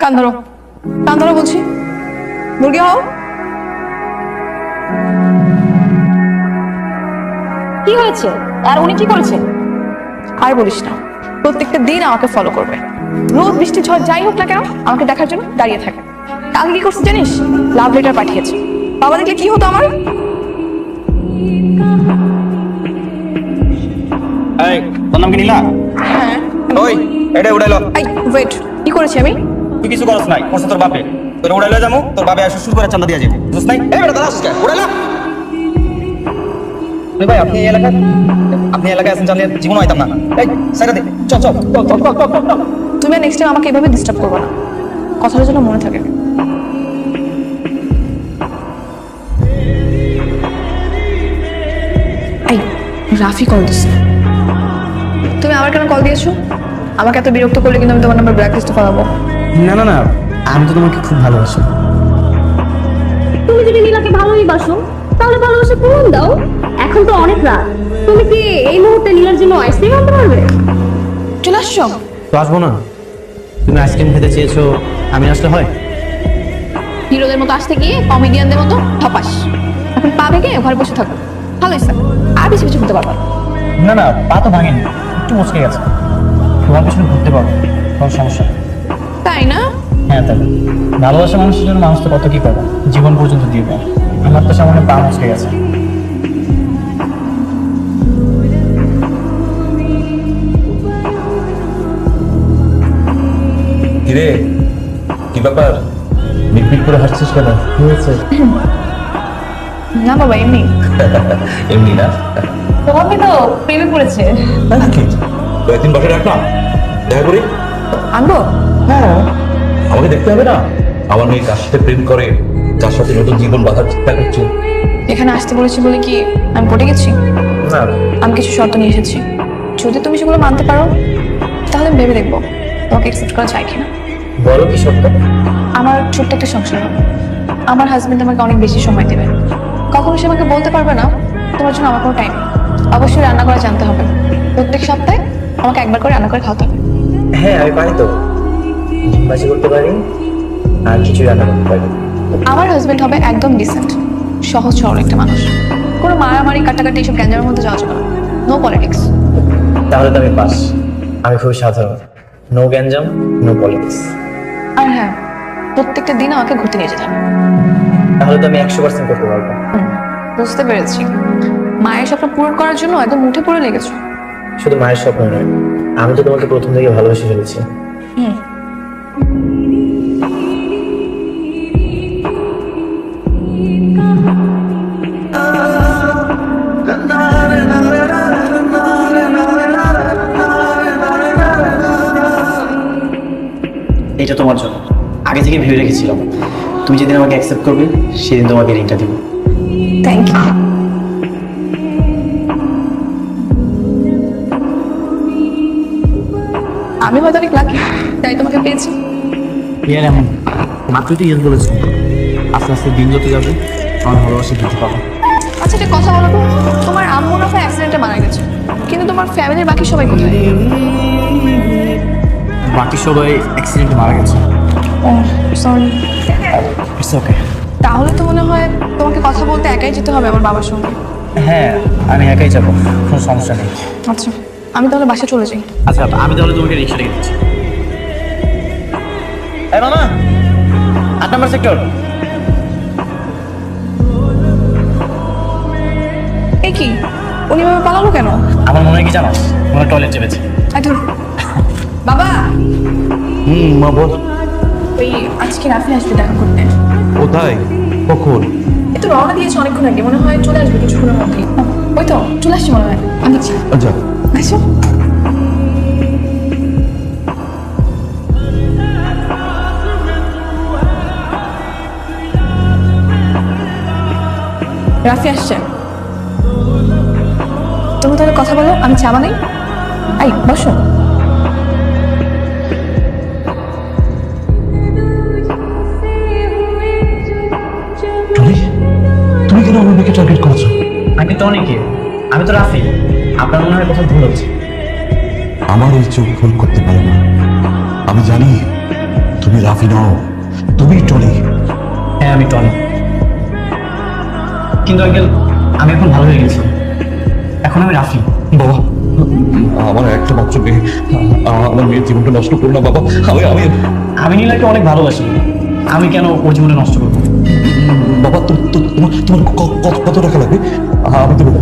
কান ধরো, কান ধরো বলছি। মুরগি হও। কি হয়েছে? আর উনি কি করেছে? আর বলিস না, প্রত্যেকটা দিন আমাকে ফলো করবে। রোদ বৃষ্টি ঝড় যাই হোক না কেন আমাকে দেখার জন্য দাঁড়িয়ে থাকে। কালকে কি করছে জানিস? লাভ লেটার পাঠিয়েছে। বাবা দেখলে কি হতো আমার? এই তোর নাম কি নীলা? হ্যাঁ। ওই এটা উড়াইলো। এই ওয়েট, কি করেছি আমি? তুই কিছু করছ নাই, করছ তোর বাপে। তোর উড়াইলো যামু, তোর বাপে আসে শুরু করে চান্দা দিয়া যাবে। বুঝছ নাই? এই বেটা দাঁড়া আছিস কে? উড়াইলো। ওই ভাই আপনি এই এলাকায় আছেন জানলে জীবন হইতাম না। এই সাইডে দে। চল চল। তুমি আর নেক্সট টাইম আমাকে এভাবে ডিস্টার্ব করবে না, কথাটা যেন মনে থাকে। এই রাফি কল দিস। তুমি আবার কেন কল দিয়েছো? আমাকে এত বিরক্ত করলে কিন্তু আমি তোমার নাম্বার ব্ল্যাক লিস্টে ফেলাবো। না না না, আমি তো তোমাকে খুব ভালোবাসি। তুমি যদি নীলাকে ভালোই বাসো তাহলে ভালোবাসা প্রমাণ দাও। এখন তো অনেক রাত, তুমি কি এই মুহূর্তে নীলার জন্য আইসক্রিম আনতে পারবে? চলে আসছো? তো আসবো না? তুমি আইসক্রিম খেতে চেয়েছো, আমি আসলে হয়? হিরোদের মতো আসতে গিয়ে কমেডিয়ানদের মতো ঠপাস। এখন পা ভেঙে ঘরে বসে থাকো। ভালোই স্যার, আর বেশি কিছু করতে পারবো না। না না, পা তো ভাঙেনি, একটু মচকে গেছে। তোমার পিছনে ঘুরতে পারো, কোনো সমস্যা নেই। তাই না? হ্যাঁ তাই। ভালোবাসা মানুষের জন্য মানুষ তো কত কি করে, জীবন পর্যন্ত দিয়ে দেয়। আমার তো সামনে পা মচকে গেছে। কিরে, কি ব্যাপার? মিটমিট করে হাসছিস কেন? কি হয়েছে? না বাবা, এমনি। এমনি না। তোমাকে তো প্রেমে পড়েছে। তাই নাকি? কয়েকদিন বসে রাখ না, দেখা করি। আনবো? হ্যাঁ, আমাকে দেখতে হবে না আমার মেয়ে কার সাথে প্রেম করে, কার সাথে নতুন জীবন বাঁধার চিন্তা করছে। এখানে আসতে বলেছি বলে কি আমি পটে গেছি? না, আমি কিছু শর্ত নিয়ে এসেছি। যদি তুমি সেগুলো মানতে পারো তাহলে আমি ভেবে দেখবো তোমাকে অ্যাকসেপ্ট করা যায় কিনা। বলো কি সত্য? আমার ছোট্ট একটা সংসার হবে। আমার হাজবেন্ড আমাকে অনেক বেশি সময় দেবে। কখনো সে আমাকে বলতে পারবে না তোমার জন্য আমার কোনো টাইম। অবশ্যই রান্না করা জানতে হবে। প্রত্যেক সপ্তাহে আমাকে একবার করে রান্না করে খাওয়াতে হবে। হ্যাঁ আমি পারি তো, ডিম ভাজি করতে পারি আর কিছুই রান্না করতে পারি। আমার হাজবেন্ড হবে একদম ডিসেন্ট, সহজ সরল একটা মানুষ। কোনো মারামারি কাটাকাটি এসব গ্যাঞ্জামের মধ্যে যাওয়া যাবে না। No politics. তাহলে তো আমি পাস। আমি খুবই সাধারণ, নো গ্যাঞ্জাম, নো পলিটিক্স। আর হ্যাঁ, প্রত্যেকটা দিন আমাকে ঘুরতে নিয়ে যেতে হবে। তাহলে তো আমি 100% করতে পারবো। বুঝতে পেরেছি, মায়ের স্বপ্ন পূরণ করার জন্য একদম মুঠে পড়ে লেগেছো। শুধু মায়ের স্বপ্ন নয়, আমি তো তোমাকে প্রথম থেকে ভালোবেসে ফেলেছি। হুম। এটা তোমার জন্য আগে থেকে ভেবে রেখেছিলাম। তুমি যেদিন আমাকে অ্যাকসেপ্ট করবে সেদিন তোমাকে রিংটা দিব। Thank you. আমি হয়তো অনেক লাকি, তাই তোমাকে পেয়েছি। ইয়ার এমন মাত্রই তো ইয়েস বলেছো। আস্তে আস্তে দিন যত যাবে আমার ভালোবাসা বৃদ্ধি পাবো। আচ্ছা একটা কথা বলো তো, তোমার আম্মু না হয় অ্যাক্সিডেন্টে মারা গেছে, কিন্তু তোমার ফ্যামিলির বাকি সবাই কোথায়? বাকি সবাই অ্যাক্সিডেন্টে মারা গেছে। ও সরি। It's okay. তাহলে তো মনে হয় তোমাকে কথা বলতে একাই যেতে হবে আমার বাবার সঙ্গে। হ্যাঁ আমি একাই যাবো, কোনো সমস্যা নেই। আচ্ছা, আমি তাহলে বাসায় চলে যাই। আচ্ছা আমি তাহলে তোমাকে রিক্সা রেখে দিচ্ছি। এই মামা, 8 নম্বর সেক্টর। এই কি, উনি ভাবে পালালো কেন? আমার মনে হয় কি জানো, মনে টয়লেট চেপেছে। আই ধর। বাবা, মা বল। ওই আজকে রাফি আসবে দেখা করতে। কোথায়? কখন? এ তো রওনা দিয়েছে অনেকক্ষণ আগে, মনে হয় চলে আসবে কিছুক্ষণের মধ্যেই। ওই তো চলে আসছে মনে হয়। আমি দেখছি। আচ্ছা। আসো। রাফি আসছে। তুমি তাহলে কথা বলো, আমি চা বানাই। এই বসো। তুমি কেন আমার মেয়েকে টার্গেট করছো? আমি তো অনেকে, আমি তো রাফি। আপনার মনে হয় কথা ভুল হচ্ছে। আমার এই চোখ ভুল করতে পারে না। আমি জানি তুমি রাফি নও, তুমি টনি। হ্যাঁ আমি টনি, কিন্তু আঙ্কেল আমি এখন ভালো হয়ে গেছি, এখন আমি রাফি। বাবা, আমার একটা মাত্র মেয়ে, আমার মেয়ের জীবনটা নষ্ট করো না বাবা। আমি আমি আমি নীলাকে অনেক ভালোবাসি, আমি কেন ওর জীবনে নষ্ট করবো? বাবা, তোমার কত টাকা লাগবে? আমি দেবো।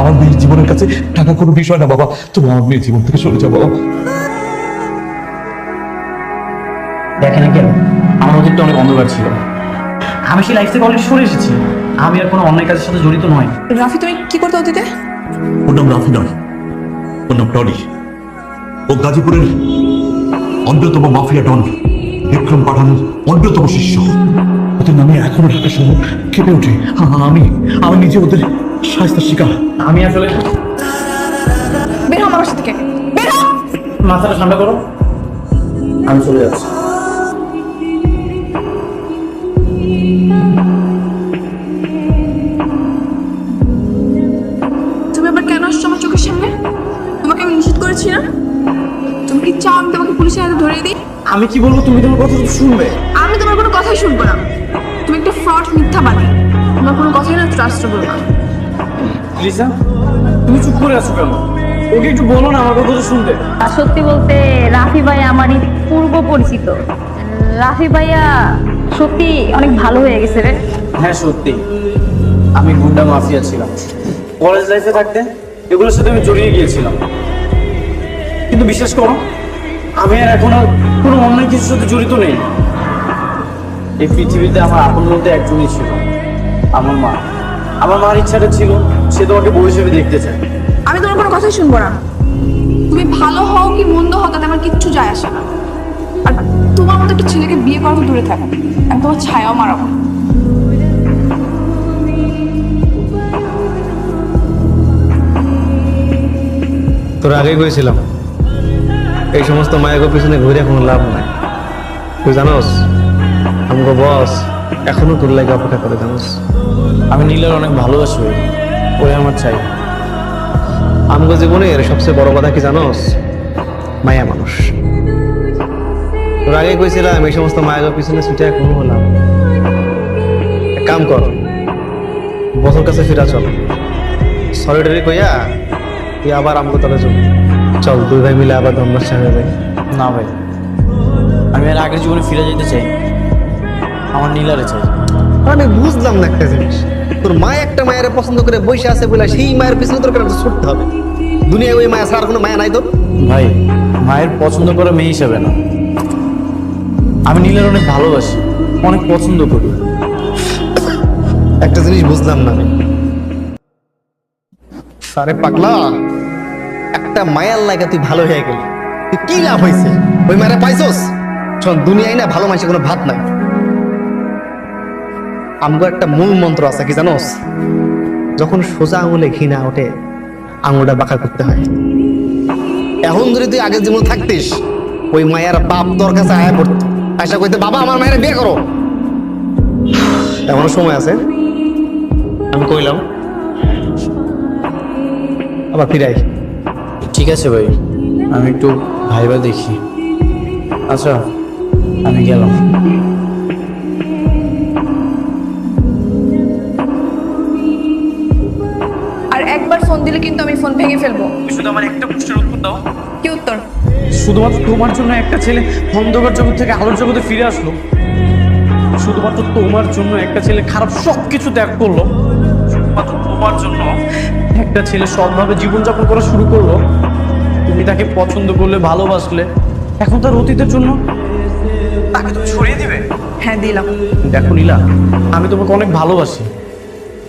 আমার মেয়ের জীবনের কাছে টাকা কোনো বিষয় না বাবা। তুমি আমার মেয়ের জীবন থেকে সরে যাও বাবা। দেখেন আঙ্কেল, আমার অতীতটা অনেক অন্ধকার ছিল, আমি সেই লাইফ থেকে অনেক সরে এসেছি, আমি আর কোনো অন্যায় কাজের সাথে জড়িত নয়। রাফি তুমি কি করতে অতীতে? ওর নাম রাফি নয়, ওর নাম টনি। ও গাজীপুরের অন্যতম মাফিয়া ডন বিক্রম পাঠানের অন্যতম শিষ্য। ওদের নামে এখনো ঢাকা শহর কেঁপে ওঠে। আমি আমি নিজে ওদের শাস্তির শিকার। আমি আসলে বের হও আমার বাসা থেকে, বের হও। মাথাটা ঠান্ডা করো, আমি চলে যাচ্ছি। তুমি আবার কেন আসছো আমার চোখের সামনে? তোমাকে আমি নিষেধ করেছি না? তুমি কি চাও আমি তোমাকে পুলিশের হাতে ধরিয়ে দিই? আমি কি বলবো তুমি তোমার কথা তো শুনবে? আমি তোমার কোনো কথাই শুনবো না। তুমি একটা ফ্রড, মিথ্যাবাদী। তোমার কোনো কথাই না ট্রাস্টেবল না। লিসা, তুমি চুপ করে আছো কেন? ওকে একটু বলো না আমার কথা তো শুনতে। আর সত্যি বলতে রাফি ভাই আমারই পূর্ব পরিচিত। রাফি ভাইয়া সত্যি অনেক ভালো হয়ে গেছে রে। হ্যাঁ সত্যি, আমি গুন্ডা মাফিয়া ছিলাম, কলেজ লাইফে থাকতে এগুলোর সাথে আমি জড়িয়ে গিয়েছিলাম, কিন্তু বিশ্বাস করো আমি আর এখন আর কোনো অন্যায় কিছুর সাথে জড়িত নেই। এই পৃথিবীতে আমার আপন বলতে একজনই ছিল, আমার মা। আমার মার ইচ্ছাটা ছিল সে তোমাকে বউ হিসেবে দেখতে চায়। আমি তোমার কোনো কথাই শুনবো না। তুমি ভালো হও কি মন্দ হও তাতে আমার কিচ্ছু যায় আসে না। আর তোমার মতো একটা ছেলেকে বিয়ে করা তো দূরে থাকো, আমি তোমার ছায়াও মারাবো। তোর আগে কইছিলাম এই সমস্ত মায়ের পিছনে ঘুরে কোনো লাভ নাই। তুই জানোস আমাকে বস এখনো তোর লাগে অপেক্ষা করে, জানোস? আমি নীলের অনেক ভালোবাসি, ওই আমার চাই। আমাকে জীবনের সবচেয়ে বড় কথা কি জানোস? মায়া মানুষ। তোর আগে কইছিলাম এই সমস্ত মায়ের পিছনে ছুটে কোনো লাভ নাই। এক কাম কর, বছর কাছে ফিরা চল, সলিডারি কইয়া তুই আবার আমাকে তলে চল। চল দুই ভাই মিলে আবার ধন্যার সামনে যাই। না ভাই, আমি আর আগের জীবনে ফিরে যেতে চাই, আমার নীলারে চাই। আমি বুঝলাম না একটা জিনিস, তোর মা একটা মায়ের পছন্দ করে বসে আছে বলে সেই মায়ের পিছনে তোর কেন ছুটতে হবে? দুনিয়ায় ওই মায়া ছাড়ার কোনো মায়া নাই তোর? ভাই, মায়ের পছন্দ করা মেয়ে হিসাবে না, আমি নীলের অনেক ভালোবাসি, অনেক পছন্দ করি। একটা জিনিস বুঝলাম না আমি, সারে পাগলা, একটা মায়ার লাগা তুই ভালো হয়ে গেলি, তুই কি লাভ হয়েছে? ওই মায়েরা পাইছস? শোন, দুনিয়ায় না ভালো মানুষের কোনো ভাত নাই। আমগো একটা মূল মন্ত্র আছে, কি জানোস? যখন সোজা আঙুলে ঘৃণা ওঠে আঙুলটা বাঁকা করতে হয়। এখন যদি তুই আগের জীবন থাকতিস, ওই মায়ের বাপ তোর কাছে আয়া পড়তো, আশা করতে বাবা আমার মায়ের বিয়ে করো। এখনো সময় আছে, আমি কইলাম আবার ফিরাই। ঠিক আছে ভাই, আমি একটু ভাইবা দেখি। আচ্ছা, আমি গেলাম। আর একবার ফোন দিলে কিন্তু আমি ফোন ভেঙে ফেলবো। শুধু আমার একটা প্রশ্নের উত্তর দাও। কি উত্তর? শুধুমাত্র তোমার জন্য একটা ছেলে অন্ধকার জগৎ থেকে আলোর জগতে ফিরে আসলো, শুধুমাত্র তোমার জন্য একটা ছেলে খারাপ সবকিছু ত্যাগ করলো, শুধুমাত্র তোমার জন্য একটা ছেলে সৎভাবে জীবনযাপন করা শুরু করলো। তুমি তাকে পছন্দ করলে, ভালোবাসলে, এখন তার অতীতের জন্য তাকে তুমি ছড়িয়ে দিবে? হ্যাঁ দিলাম। দেখো নীলা, আমি তোমাকে অনেক ভালোবাসি,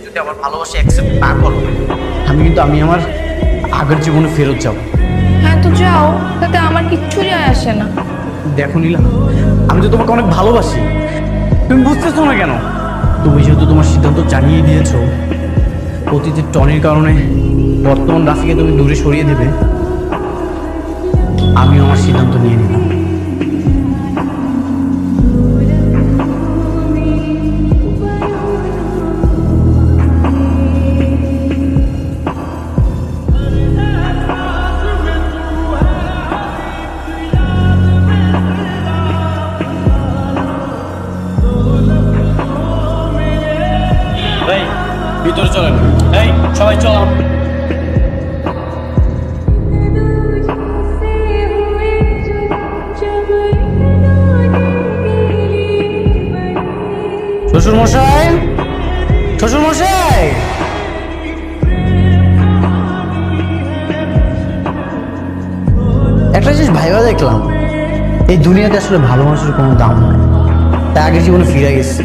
যদি আমার ভালোবাসা অ্যাকসেপ্ট না করো আমি আমার আগের জীবনে ফেরত যাব। হ্যাঁ তো যাও, তাতে আমার কিচ্ছু যায় আসে না। দেখো নীলা, আমি তো তোমাকে অনেক ভালোবাসি, তুমি বুঝতেছো না কেন? তুমি যেহেতু তোমার সিদ্ধান্ত জানিয়ে দিয়েছো, অতীতের টনির কারণে বর্তমান রাফিকে তুমি দূরে সরিয়ে দেবে, আমিও আমার সিদ্ধান্ত নিয়ে নিলাম। ভিতরে চলেন। এই সবাই চল। শ্বশুর মশাই, শ্বশুর মশাই, একটা জিনিস ভাইবা দেখলাম, এই দুনিয়াতে আসলে ভালো মানুষের কোনো দাম নেই। তাই আগের জীবনে ফিরে গেছি।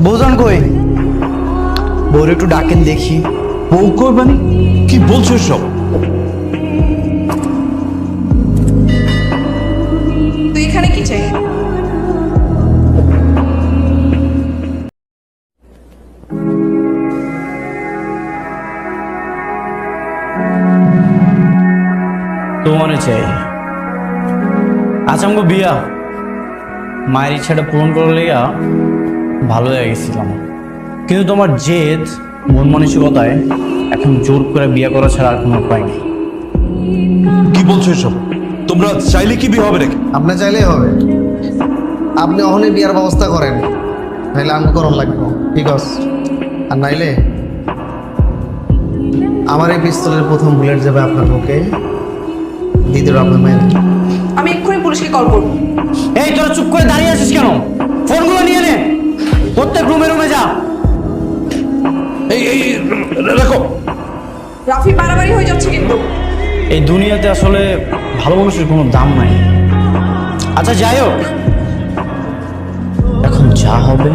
বৌজন কই? বউর একটু ডাকেন দেখি। বউ কই মানে? কি বলছো সব? তুই এখানে কি চাই? তোমারে চাই। আচ্ছা আমাকে বিয়া মায়ের ইচ্ছাটা পূরণ করে লেগা ভালো হয়ে গেছিলাম, কিন্তু তোমার জেদ মন মানসিকতায় এখন জোর করে বিয়ে করা ছাড়া আর কোনো উপায় নেই। কি বলছো এসব? তোমরা চাইলে কি বিয়ে হবে নাকি? আপনি চাইলেই হবে। আপনি অহনে বিয়ার ব্যবস্থা করেন, নাইলে আমি করণ লাগবো। ঠিক আছে? আর নাইলে আমার এই পিস্তলের প্রথম বুলেট যাবে আপনার বুকে, দ্বিতীয় আপনার মেয়ে। আমি এক্ষুনি পুলিশকে কল করবো। এই তোরা চুপ করে দাঁড়িয়ে আছিস কেন? ফোনগুলো নিয়ে নে, প্রত্যেক রুমে রুমে যা। এই এই রাখো। রাফি বাড়াবাড়ি হয়ে যাচ্ছে কিন্তু। এই দুনিয়াতে আসলে ভালো মানুষের কোনো দাম নাই। আচ্ছা যাই হোক, এখন যা হবে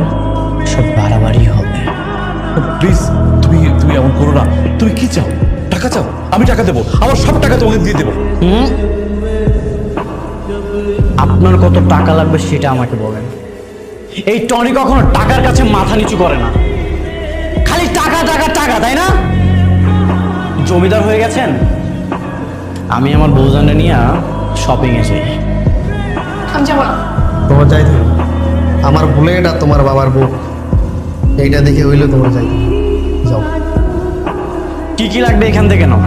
সব বাড়াবাড়ি হবে। প্লিজ তুমি তুমি এমন করো না। তুমি কি চাও? টাকা চাও? আমি টাকা দেবো, আমার সব টাকা তোমাকে দিয়ে দেবো। আপনার কত টাকা লাগবে সেটা আমাকে বলেন। এই টনি কখনো টাকার কাছে মাথা নিচু করে না, খালি টাকা টাকা টাকা, তাই না? জমিদার হয়ে গেছেন। আমি আমার বউজানটা নিয়ে শপিং এ যাই। আমি যাবো না। তোমার যাইতে হবে। আমার বুলেট আর তোমার বাবার বুক, এইটা দেখে হইলে তোমার যাইতে হবে। যাও। কি কি লাগবে এখান থেকে নাও।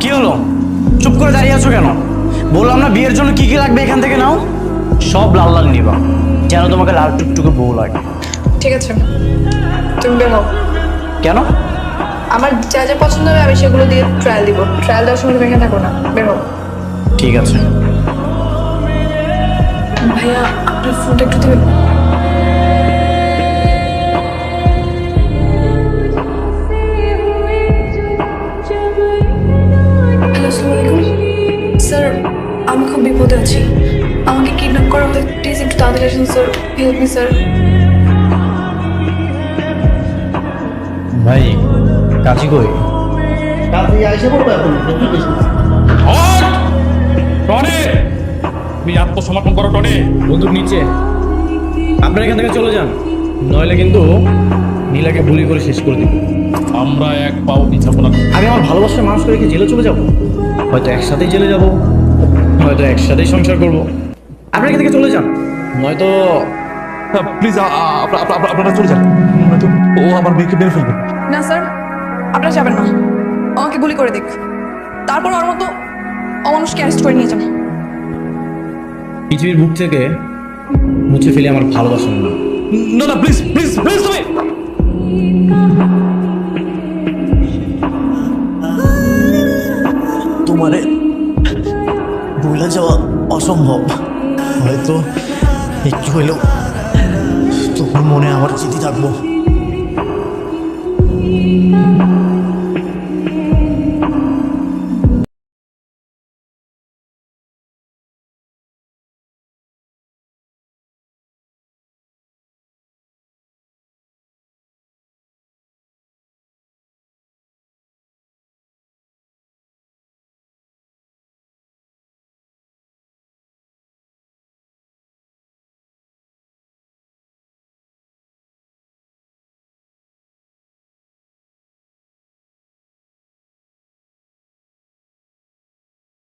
কি হলো, চুপ করে দাঁড়িয়ে আছো কেন? বললাম না বিয়ের জন্য কি কি লাগবে এখান থেকে নাও। সব লাল লাল নিবা, যেন তোমাকে লাল টুকটুকে বউ লাগে। ঠিক আছে, তুমি বের হও। কেন? আমার যা যা পছন্দ হবে আমি সেগুলো দিয়ে ট্রায়াল দিব। ট্রায়াল দেওয়ার সময় তুমি এখানে থাকো না, বের হও। ঠিক আছে। ভাইয়া আপনার ফোনটা একটু দেবেন? হ্যালো, আসসালামু আলাইকুম স্যার। আমি খুব বিপদে আছি, আমাকে কিডন্যাপ করা হবে। প্লিজ একটু তাড়াতাড়ি আসুন স্যার, হেল্প মি স্যার। ভাই কাজী কই? টনি, তুমি আত্মসমর্পণ করো টনি। বন্দুক নিচে। আপনারা এখান থেকে চলে যান, নইলে কিন্তু নীলাকে গুলি করে শেষ করে দিব। আমরা এক পাও পিছাবো না। আমি আমার ভালোবাসার মানুষ করে কি জেলে চলে যাব? হয়তো একসাথেই জেলে যাব, হয়তো একসাথেই সংসার করব। আপনারা এখান থেকে চলে যান, নয়তো প্লিজ আপনারা চলে যান, নয়তো ও আমার মেয়েকে মেরে ফেলবে। না স্যার, আপনারা যাবেন না। আমাকে গুলি করে দিক, তারপর ওর মতো অমানুষকে অ্যারেস্ট করে নিয়ে যান। পৃথিবীর বুক থেকে মুছে ফেলে আমার ভালোবাসা না। না না প্লিজ প্লিজ প্লিজ তুমি। তোমারে ভুলে যাওয়া অসম্ভব, হয়তো একটু হলেও তোমার মনে আমার চিঠি থাকবো।